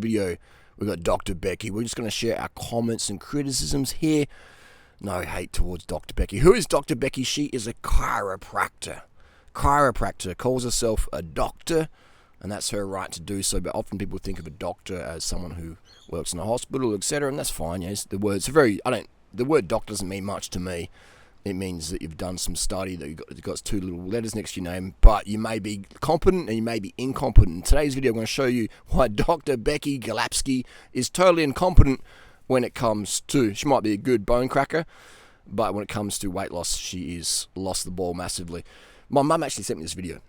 video, we've got Dr. Becky. We're just going to share our comments and criticisms here. No hate towards Dr. Becky. Who is Dr. Becky? She is a chiropractor. Calls herself a doctor, and that's her right to do so. But often people think of a doctor as someone who works in a hospital, etc., and that's fine. Yes, the word doctor doesn't mean much to me. It means that you've done some study, that you've got two little letters next to your name, but you may be competent and you may be incompetent. In today's video, I'm going to show you why Dr. Becky Gillaspy is totally incompetent when it comes to, she might be a good bone cracker, but when it comes to weight loss, she is lost the ball massively. My mum actually sent me this video.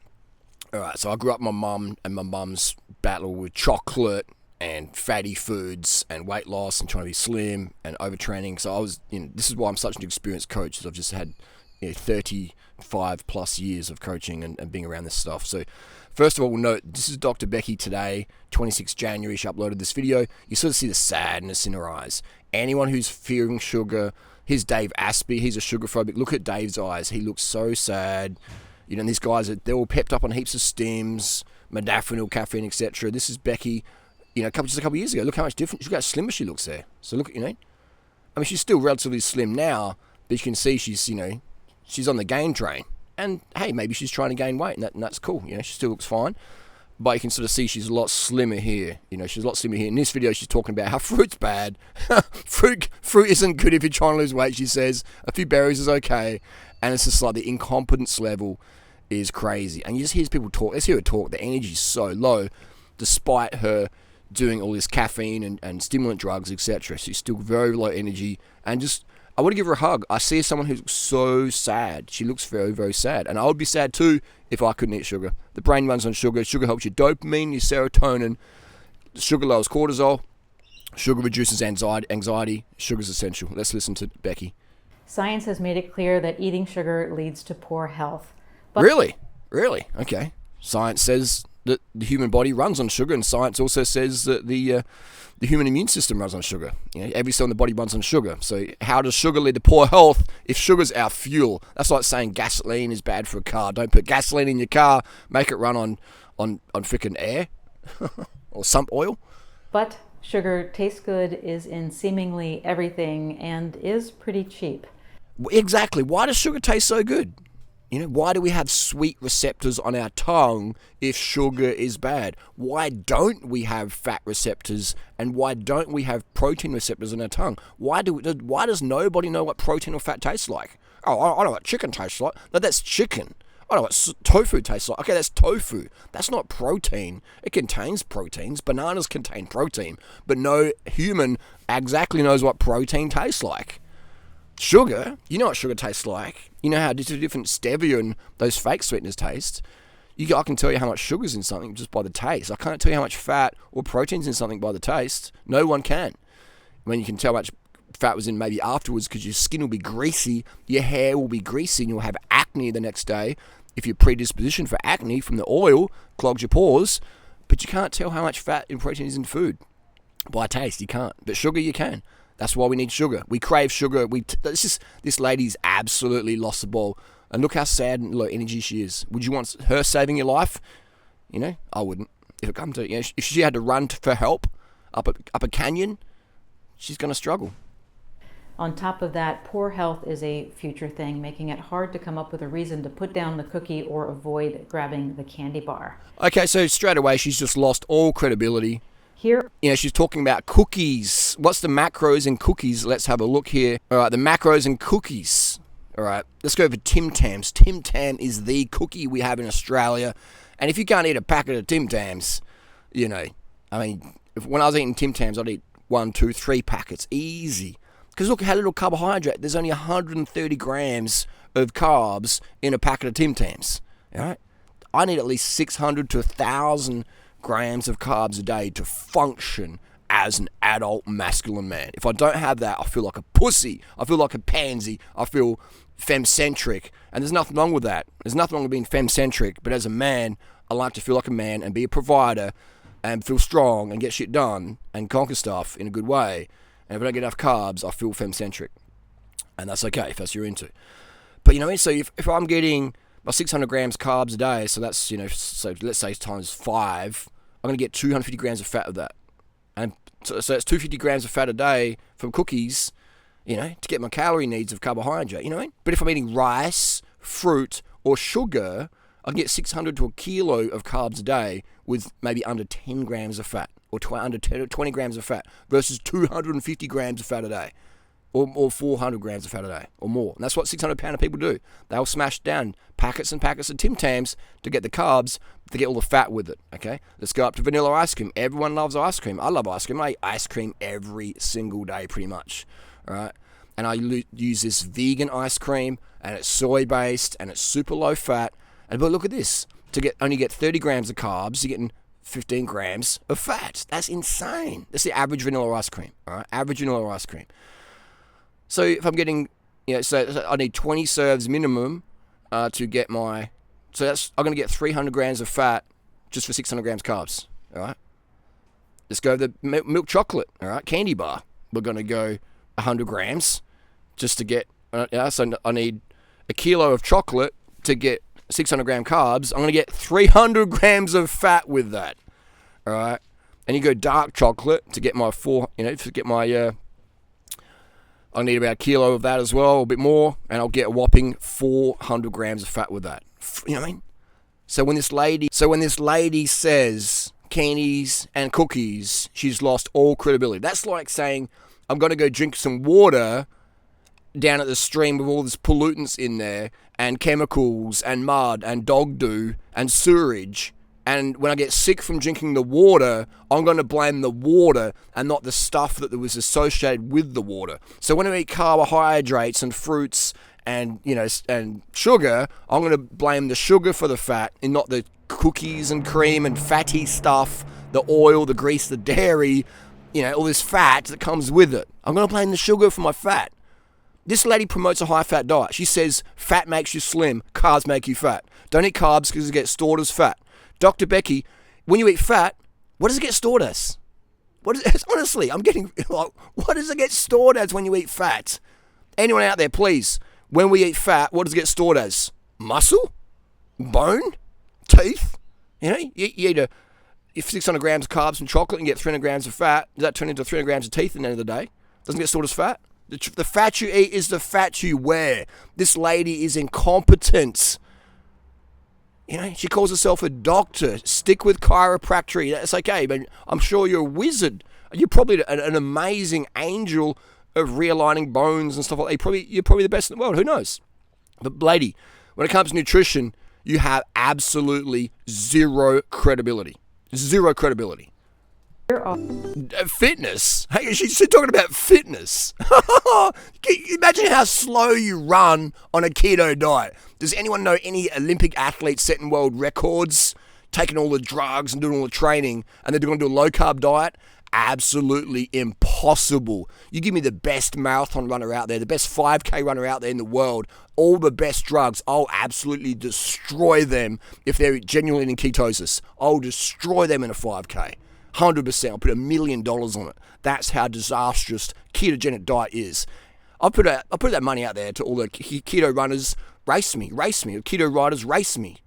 Alright, so I grew up with my mum and my mum's battle with chocolate and fatty foods and weight loss and trying to be slim and overtraining. So I was, this is why I'm such an experienced coach, is I've just had 35 plus years of coaching and being around this stuff. So first of all, note, this is Dr. Becky today, 26 January, she uploaded this video. You sort of see the sadness in her eyes. Anyone who's fearing sugar, here's Dave Aspie, he's a sugar phobic. Look at Dave's eyes, he looks so sad. And these guys, they're all pepped up on heaps of stims, modafinil, caffeine, etc. This is Becky, just a couple of years ago. Look how much different, look how slimmer she looks there. So look, I mean, she's still relatively slim now, but you can see she's, she's on the gain train. And hey, maybe she's trying to gain weight, and that's cool. She still looks fine. But you can sort of see she's a lot slimmer here. She's a lot slimmer here. In this video, she's talking about how fruit's bad. Fruit isn't good if you're trying to lose weight, she says. A few berries is okay. And it's just like the incompetence level is crazy. And you just hear people talk. Let's hear her talk. The energy's so low, despite her doing all this caffeine and stimulant drugs, etc. She's still very low energy. And just, I want to give her a hug. I see someone who's so sad. She looks very, very sad. And I would be sad too if I couldn't eat sugar. The brain runs on sugar. Sugar helps your dopamine, your serotonin. Sugar lowers cortisol. Sugar reduces anxiety. Sugar's essential. Let's listen to Becky. Science has made it clear that eating sugar leads to poor health. But Really? Okay. Science says that the human body runs on sugar, and science also says that the human immune system runs on sugar. Every cell in the body runs on sugar. So how does sugar lead to poor health if sugar's our fuel? That's like saying gasoline is bad for a car. Don't put gasoline in your car. Make it run on freaking air or sump oil. But sugar tastes good, is in seemingly everything, and is pretty cheap. Exactly. Why does sugar taste so good? Why do we have sweet receptors on our tongue if sugar is bad? Why don't we have fat receptors, and why don't we have protein receptors on our tongue? Why does nobody know what protein or fat tastes like? Oh, I know what chicken tastes like. No, that's chicken. I know what tofu tastes like. Okay, that's tofu. That's not protein. It contains proteins. Bananas contain protein. But no human exactly knows what protein tastes like. Sugar, you know what sugar tastes like. You know how different stevia and those fake sweeteners taste. I can tell you how much sugar's in something just by the taste. I can't tell you how much fat or protein's in something by the taste. No one can. When you can tell how much fat was in maybe afterwards, because your skin will be greasy, your hair will be greasy, and you'll have acne the next day. If your predisposition for acne from the oil clogs your pores, but you can't tell how much fat and protein is in food. By taste, you can't. But sugar, you can. That's why we need sugar. We crave sugar. This lady's absolutely lost the ball. And look how sad and low energy she is. Would you want her saving your life? I wouldn't. If it comes to, if she had to run for help up a canyon, she's going to struggle. On top of that, poor health is a future thing, making it hard to come up with a reason to put down the cookie or avoid grabbing the candy bar. Okay, so straight away, she's just lost all credibility. Here, she's talking about cookies. What's the macros in cookies? Let's have a look here. All right, the macros in cookies. All right, let's go for Tim Tams. Tim Tam is the cookie we have in Australia. And if you can't eat a packet of Tim Tams, when I was eating Tim Tams, I'd eat 1, 2, 3 packets. Easy. Because look how little carbohydrate. There's only 130 grams of carbs in a packet of Tim Tams. All right? I need at least 600 to 1,000 grams of carbs a day to function as an adult masculine man. If I don't have that, I feel like a pussy. I feel like a pansy. I feel femme-centric. And there's nothing wrong with that. There's nothing wrong with being femme-centric. But as a man, I like to feel like a man and be a provider and feel strong and get shit done and conquer stuff in a good way. And if I don't get enough carbs, I feel femme-centric. And that's okay if that's what you're into. But so if I'm getting my 600 grams carbs a day, so that's, so let's say times 5, I'm going to get 250 grams of fat of that. And so it's 250 grams of fat a day from cookies, to get my calorie needs of carbohydrate, But if I'm eating rice, fruit, or sugar, I can get 600 to a kilo of carbs a day with maybe under 10 grams of fat, or under 20 grams of fat, versus 250 grams of fat a day, or 400 grams of fat a day, or more. And that's what 600-pounder people do. They'll smash down packets and packets of Tim Tams to get the carbs, to get all the fat with it, okay? Let's go up to vanilla ice cream. Everyone loves ice cream. I love ice cream. I eat ice cream every single day pretty much, all right? And I use this vegan ice cream, and it's soy-based, and it's super low fat. But look at this. Only get 30 grams of carbs, you're getting 15 grams of fat. That's insane. That's the average vanilla ice cream, all right? Average vanilla ice cream. So if I'm getting, so I need 20 serves minimum to get my, I'm going to get 300 grams of fat just for 600 grams carbs, all right? Let's go the milk chocolate, all right? Candy bar. We're going to go 100 grams just to get, so I need a kilo of chocolate to get 600 gram carbs. I'm going to get 300 grams of fat with that, all right? And you go dark chocolate to get my I need about a kilo of that as well, a bit more, and I'll get a whopping 400 grams of fat with that. You know what I mean? So when this lady says candies and cookies, she's lost all credibility. That's like saying, I'm going to go drink some water down at the stream with all this pollutants in there, and chemicals, and mud, and dog doo, and sewage. And when I get sick from drinking the water, I'm going to blame the water and not the stuff that was associated with the water. So when I eat carbohydrates and fruits and sugar, I'm going to blame the sugar for the fat and not the cookies and cream and fatty stuff, the oil, the grease, the dairy, all this fat that comes with it. I'm going to blame the sugar for my fat. This lady promotes a high-fat diet. She says fat makes you slim, carbs make you fat. Don't eat carbs because it gets stored as fat. Dr. Becky, when you eat fat, what does it get stored as? Honestly, I'm getting, what does it get stored as when you eat fat? Anyone out there, please, when we eat fat, what does it get stored as? Muscle? Bone? Teeth? You eat 600 grams of carbs from chocolate and get 300 grams of fat. Does that turn into 300 grams of teeth at the end of the day? Doesn't get stored as fat? The fat you eat is the fat you wear. This lady is incompetent. She calls herself a doctor. Stick with chiropractic. That's okay, but I'm sure you're a wizard. You're probably an amazing angel of realigning bones and stuff like that. You're probably the best in the world. Who knows? But lady, when it comes to nutrition, you have absolutely zero credibility. Zero credibility. Fitness? Hey, she's talking about fitness. Imagine how slow you run on a keto diet. Does anyone know any Olympic athletes setting world records, taking all the drugs and doing all the training, and they're going to do a low-carb diet? Absolutely impossible. You give me the best marathon runner out there, the best 5K runner out there in the world, all the best drugs, I'll absolutely destroy them if they're genuinely in ketosis. I'll destroy them in a 5K. 100%. I'll put $1 million on it. That's how disastrous ketogenic diet is. I'll put that money out there to all the keto runners. Race me. Keto riders, race me.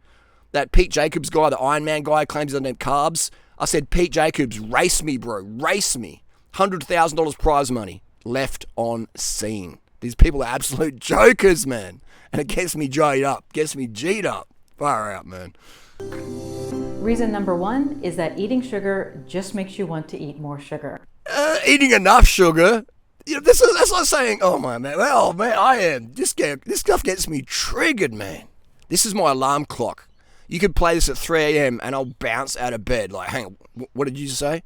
That Pete Jacobs guy, the Ironman guy, claims he doesn't eat carbs. I said, Pete Jacobs, race me, bro. Race me. $100,000 prize money left on scene. These people are absolute jokers, man. And it gets me G'd up. Far out, man. Reason number 1 is that eating sugar just makes you want to eat more sugar. Eating enough sugar? That's like saying, oh my man, well man, I am. This stuff gets me triggered, man. This is my alarm clock. You could play this at 3 a.m. and I'll bounce out of bed. Like, hang on, what did you say?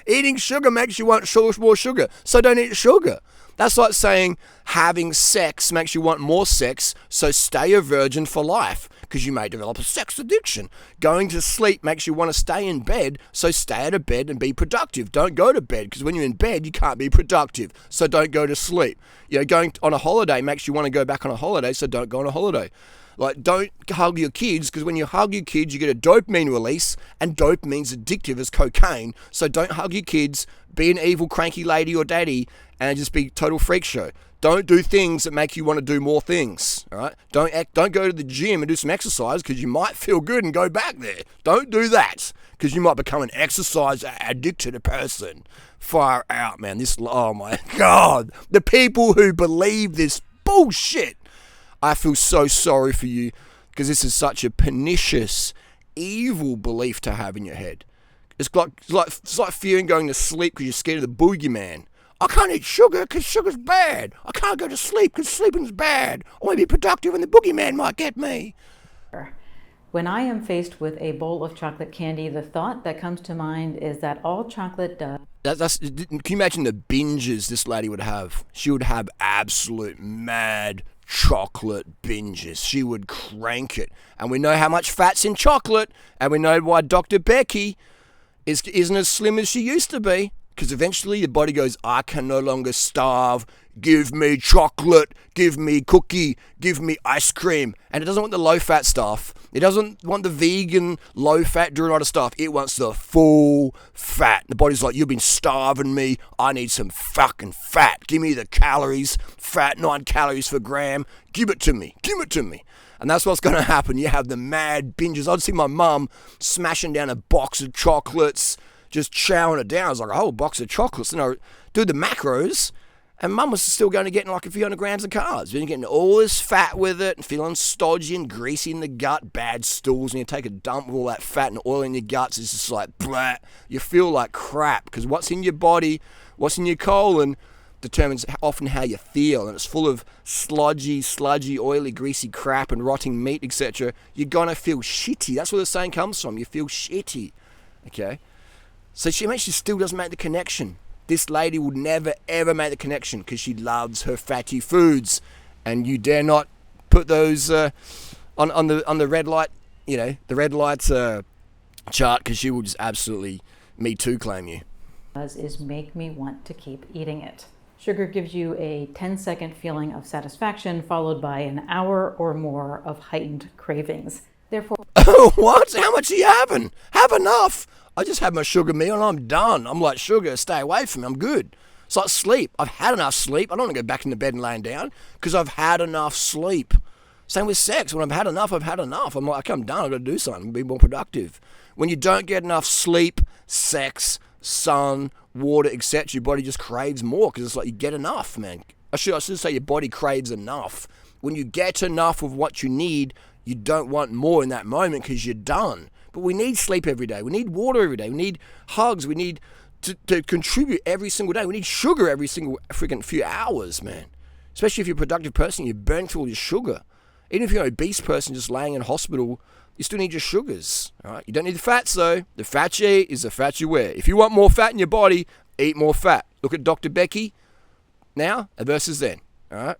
Eating sugar makes you want more sugar, so don't eat sugar. That's like saying having sex makes you want more sex, so stay a virgin for life, because you may develop a sex addiction. Going to sleep makes you want to stay in bed, so stay out of bed and be productive. Don't go to bed, because when you're in bed, you can't be productive, so don't go to sleep. Going on a holiday makes you want to go back on a holiday, so don't go on a holiday. Like, don't hug your kids, because when you hug your kids, you get a dopamine release, and dopamine's addictive as cocaine. So don't hug your kids, be an evil, cranky lady or daddy, and just be total freak show. Don't do things that make you want to do more things, all right? Don't go to the gym and do some exercise, because you might feel good and go back there. Don't do that, because you might become an exercise addicted person. Far out, man. Oh my God. The people who believe this bullshit, I feel so sorry for you, because this is such a pernicious, evil belief to have in your head. It's like fearing going to sleep because you're scared of the boogeyman. I can't eat sugar because sugar's bad. I can't go to sleep because sleeping's bad. I want to be productive and the boogeyman might get me. When I am faced with a bowl of chocolate candy, the thought that comes to mind is that all chocolate does... Can you imagine the binges this lady would have? She would have absolute mad chocolate binges. She would crank it. And we know how much fat's in chocolate, and we know why Dr. Becky isn't as slim as she used to be. Because eventually your body goes, I can no longer starve. Give me chocolate. Give me cookie. Give me ice cream. And it doesn't want the low-fat stuff. It doesn't want the vegan, low-fat, durianrider stuff. It wants the full fat. The body's like, you've been starving me. I need some fucking fat. Give me the calories. Fat, 9 calories per gram. Give it to me. Give it to me. And that's what's going to happen. You have the mad binges. I'd see my mum smashing down a box of chocolates, just chowing it down. It's like a whole box of chocolates. You know, do the macros, and mum was still going to get like a few hundred grams of carbs. Then you're getting all this fat with it, and feeling stodgy and greasy in the gut, bad stools, and you take a dump with all that fat and oil in your guts. It's just like, blah. You feel like crap, because what's in your body, what's in your colon, determines often how you feel, and it's full of sludgy, oily, greasy crap and rotting meat, etc. You're going to feel shitty. That's where the saying comes from. You feel shitty, okay? So she still doesn't make the connection. This lady will never, ever make the connection because she loves her fatty foods. And you dare not put those on the red light, you know, the red lights chart, because she will just absolutely Me Too claim you. Is make me want to keep eating it. Sugar gives you a 10-second feeling of satisfaction, followed by an hour or more of heightened cravings. Therefore... What? How much are you having? Have enough. I just had my sugar meal and I'm done. I'm like, sugar, stay away from me. I'm good. It's like sleep. I've had enough sleep. I don't want to go back into bed and laying down because I've had enough sleep. Same with sex. When I've had enough, I've had enough. I'm like, I'm done. I've got to do something, be more productive. When you don't get enough sleep, sex, sun, water, etc., your body just craves more because it's like you get enough, man. I should say your body craves enough. When you get enough of what you need, you don't want more in that moment because you're done. But we need sleep every day. We need water every day. We need hugs. We need to contribute every single day. We need sugar every single freaking few hours, man. Especially if you're a productive person, you burn through all your sugar. Even if you're an obese person just laying in hospital, you still need your sugars. All right? You don't need the fats, though. The fat you eat is the fat you wear. If you want more fat in your body, eat more fat. Look at Dr. Becky now versus then. All right?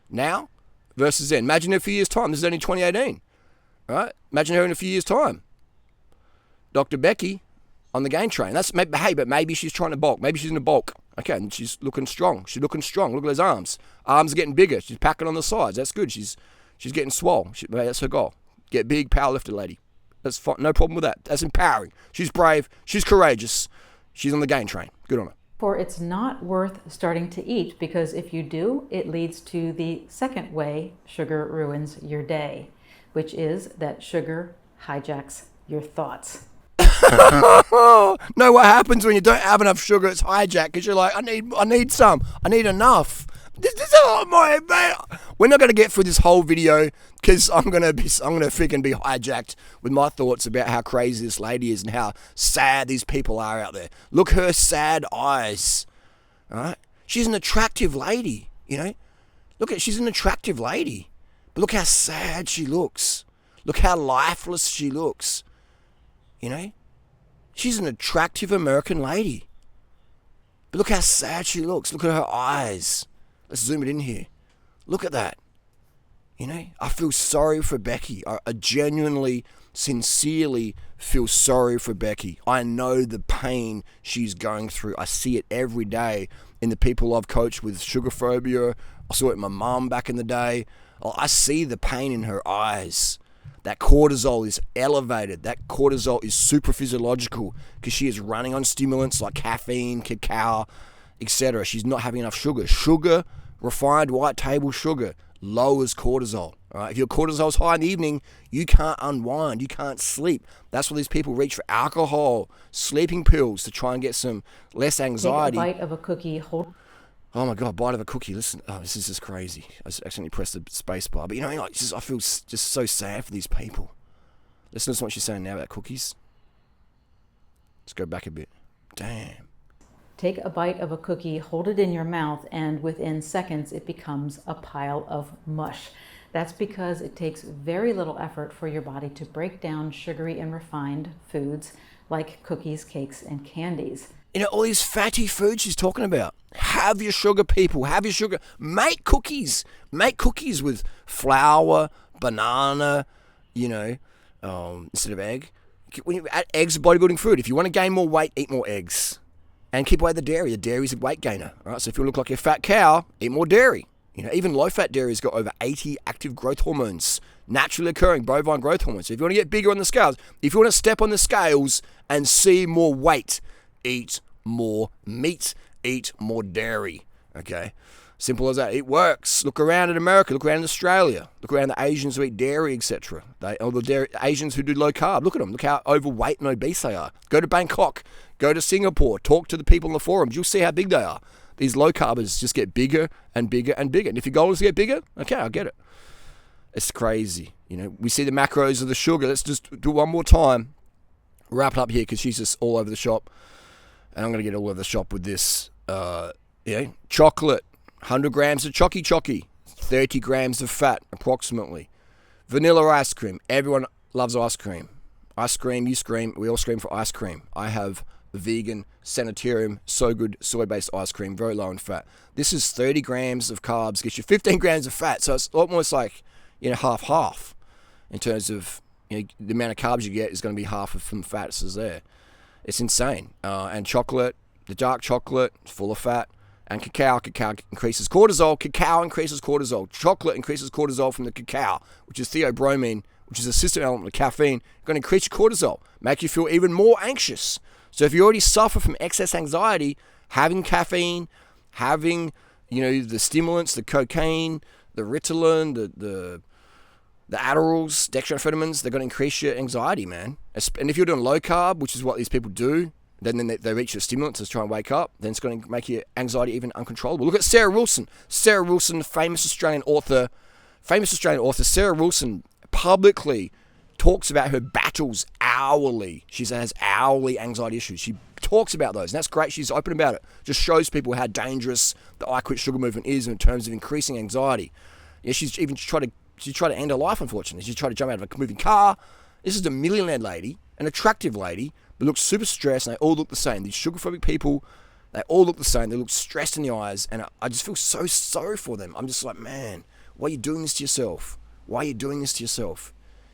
Now versus then. Imagine in a few years' time. This is only 2018. All right? Imagine her in a few years' time. Dr. Becky on the gain train. Hey, but maybe she's trying to bulk. Maybe she's in a bulk. Okay, and she's looking strong. She's looking strong. Look at those arms. Arms are getting bigger. She's packing on the sides. That's good. She's getting swole. That's her goal. Get big, powerlifter lady. That's fine. No problem with that. That's empowering. She's brave. She's courageous. She's on the gain train. Good on her. For it's not worth starting to eat, because if you do, it leads to the second way sugar ruins your day, which is that sugar hijacks your thoughts. No, what happens when you don't have enough sugar? It's hijacked because you're like, I need some. I need enough. We're not going to get through this whole video because I'm gonna freaking be hijacked with my thoughts about how crazy this lady is and how sad these people are out there. Look her sad eyes. All right, she's an attractive lady. You know, she's an attractive lady, but look how sad she looks. Look how lifeless she looks. You know, she's an attractive American lady, but look how sad she looks. Look at her eyes. Let's zoom it in here. Look at that. You know, I feel sorry for Becky. I genuinely, sincerely feel sorry for Becky. I know the pain she's going through. I see it every day in the people I've coached with sugar phobia. I saw it in my mum back in the day. I see the pain in her eyes. That cortisol is elevated. That cortisol is super physiological because she is running on stimulants like caffeine, cacao, etc. She's not having enough sugar. Sugar, refined white table sugar, lowers cortisol. All right? If your cortisol is high in the evening, you can't unwind. You can't sleep. That's why these people reach for alcohol, sleeping pills to try and get some less anxiety. Take a bite of a cookie. Oh my God, bite of a cookie. Listen, this is just crazy. I just accidentally pressed the space bar. But I feel just so sad for these people. Listen to what she's saying now about cookies. Let's go back a bit. Damn. Take a bite of a cookie, hold it in your mouth, and within seconds it becomes a pile of mush. That's because it takes very little effort for your body to break down sugary and refined foods like cookies, cakes, and candies. All these fatty foods she's talking about. Have your sugar, people. Have your sugar. Make cookies. Make cookies with flour, banana, instead of egg. When you add eggs, bodybuilding food. If you want to gain more weight, eat more eggs. And keep away the dairy. The dairy is a weight gainer. All right? So if you look like a fat cow, eat more dairy. Even low-fat dairy has got over 80 active growth hormones, naturally occurring bovine growth hormones. So if you want to get bigger on the scales, if you want to step on the scales and see more weight, eat more meat, eat more dairy. Okay? Simple as that. It works. Look around in America. Look around in Australia. Look around the Asians who eat dairy, etc. Asians who do low carb. Look at them. Look how overweight and obese they are. Go to Bangkok. Go to Singapore. Talk to the people in the forums. You'll see how big they are. These low carbers just get bigger and bigger and bigger. And if your goal is to get bigger, okay, I get it. It's crazy. We see the macros of the sugar. Let's just do one more time. Wrap it up here because she's just all over the shop. And I'm going to get all over the shop with this. Chocolate. 100 grams of chocky, 30 grams of fat, approximately. Vanilla ice cream. Everyone loves ice cream. I scream, you scream, we all scream for ice cream. I have vegan, sanitarium, so good soy-based ice cream, very low in fat. This is 30 grams of carbs, gets you 15 grams of fat, so it's almost like, half-half in terms of, the amount of carbs you get is going to be half of from fats is there. It's insane. And chocolate, the dark chocolate, full of fat. And cacao increases cortisol. Cacao increases cortisol. Chocolate increases cortisol from the cacao, which is theobromine, which is a system element of caffeine, going to increase your cortisol, make you feel even more anxious. So if you already suffer from excess anxiety, having caffeine, having, the stimulants, the cocaine, the Ritalin, the Adderalls, dextroamphetamines, they're going to increase your anxiety, man. And if you're doing low carb, which is what these people do, then they reach your stimulants to try and wake up, then it's going to make your anxiety even uncontrollable. Look at Sarah Wilson. Sarah Wilson, famous Australian author. Sarah Wilson publicly talks about her battles hourly. She has hourly anxiety issues. She talks about those, and that's great. She's open about it. Just shows people how dangerous the I Quit Sugar movement is in terms of increasing anxiety. She's even tried to end her life, unfortunately. She tried to jump out of a moving car. This is a millionaire lady, an attractive lady, but looks super stressed, and they all look the same. These sugar-phobic people, they all look the same. They look stressed in the eyes, and I just feel so sorry for them. I'm just like, man, why are you doing this to yourself? Why are you doing this to yourself?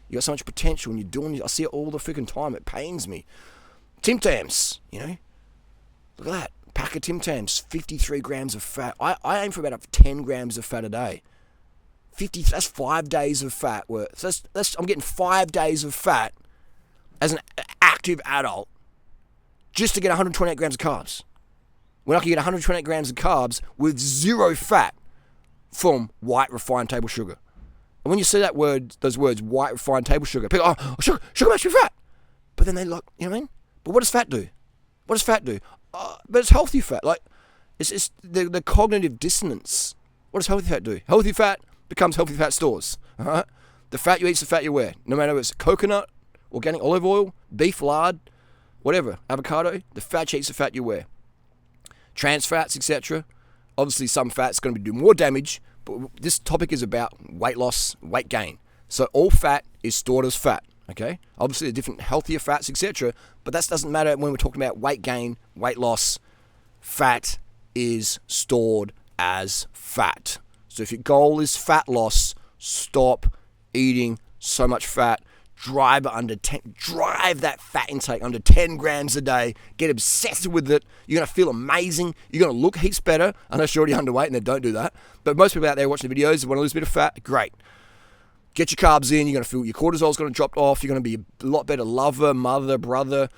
You got so much potential, and you're doing it. I see it all the freaking time. It pains me. Tim Tams, look at that. Pack of Tim Tams, 53 grams of fat. I aim for about 10 grams of fat a day. That's 5 days of fat worth. I'm getting 5 days of fat as an active adult just to get 128 grams of carbs. When I can get 128 grams of carbs with zero fat from white refined table sugar. And when you see those words, white refined table sugar, people sugar makes me fat. But then they look, you know what I mean? But what does fat do? But it's healthy fat. Like, it's the cognitive dissonance. What does healthy fat do? Healthy fat becomes healthy fat stores. All right? The fat you eat is the fat you wear. No matter if it's coconut, organic olive oil, beef lard, whatever, avocado, the fat you eat is the fat you wear. Trans fats, etc. Obviously, some fat's going to do more damage, but this topic is about weight loss, weight gain. So all fat is stored as fat, okay? Obviously, there are different healthier fats, etc., but that doesn't matter when we're talking about weight gain, weight loss. Fat is stored as fat. So if your goal is fat loss, stop eating so much fat. drive that fat intake under 10 grams a day. Get obsessed with it. You're going to feel amazing. You're going to look heaps better. Unless you're already underweight and they don't do that. But most people out there watching the videos want to lose a bit of fat. Great. Get your carbs in. You're going to feel your cortisol's going to drop off. You're going to be a lot better lover, mother, brother,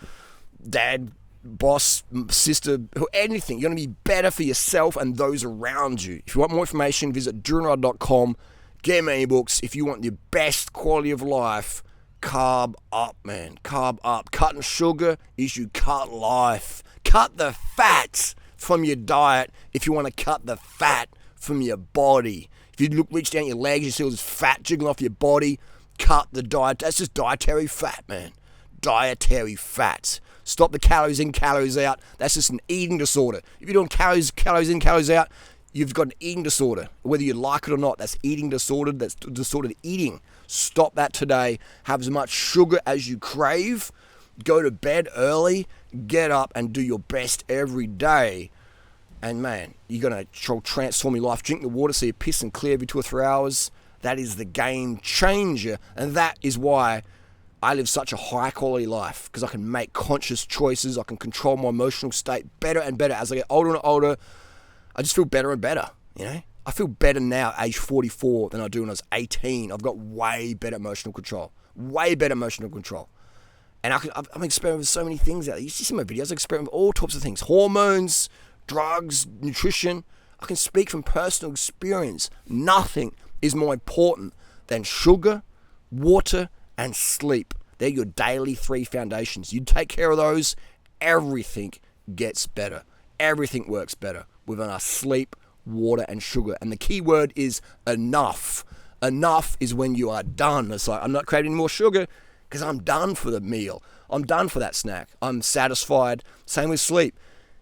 dad, boss, sister, anything. You're going to be better for yourself and those around you. If you want more information, visit durianrider.com. Get my ebooks. If you want the best quality of life, carb up, man. Carb up. Cutting sugar is you cut life. Cut the fats from your diet if you want to cut the fat from your body. If you reach down your legs, you see all this fat jiggling off your body, cut the diet. That's just dietary fat, man. Dietary fats. Stop the calories in, calories out. That's just an eating disorder. If you're doing calories in, calories out, you've got an eating disorder. Whether you like it or not, that's eating disorder. That's disordered eating. Stop that today. Have as much sugar as you crave. Go to bed early. Get up and do your best every day. And man, you're going to transform your life. Drink the water so you're piss and clear every 2 or 3 hours. That is the game changer. And that is why I live such a high quality life, because I can make conscious choices. I can control my emotional state better and better. As I get older and older, I just feel better and better, you know? I feel better now at age 44 than I do when I was 18. I've got way better emotional control. Way better emotional control. And I'm experimenting with so many things out there. You see my videos, I experiment with all types of things. Hormones, drugs, nutrition. I can speak from personal experience. Nothing is more important than sugar, water, and sleep. They're your daily 3 foundations. You take care of those, everything gets better. Everything works better within our sleep, water, and sugar. And the key word is enough. Enough is when you are done. It's like, I'm not craving any more sugar because I'm done for the meal. I'm done for that snack. I'm satisfied. Same with sleep.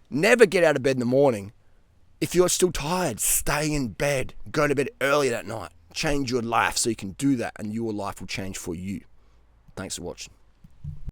Never get out of bed in the morning. If you're still tired, stay in bed. Go to bed early that night. Change your life so you can do that, and your life will change for you. Thanks for watching.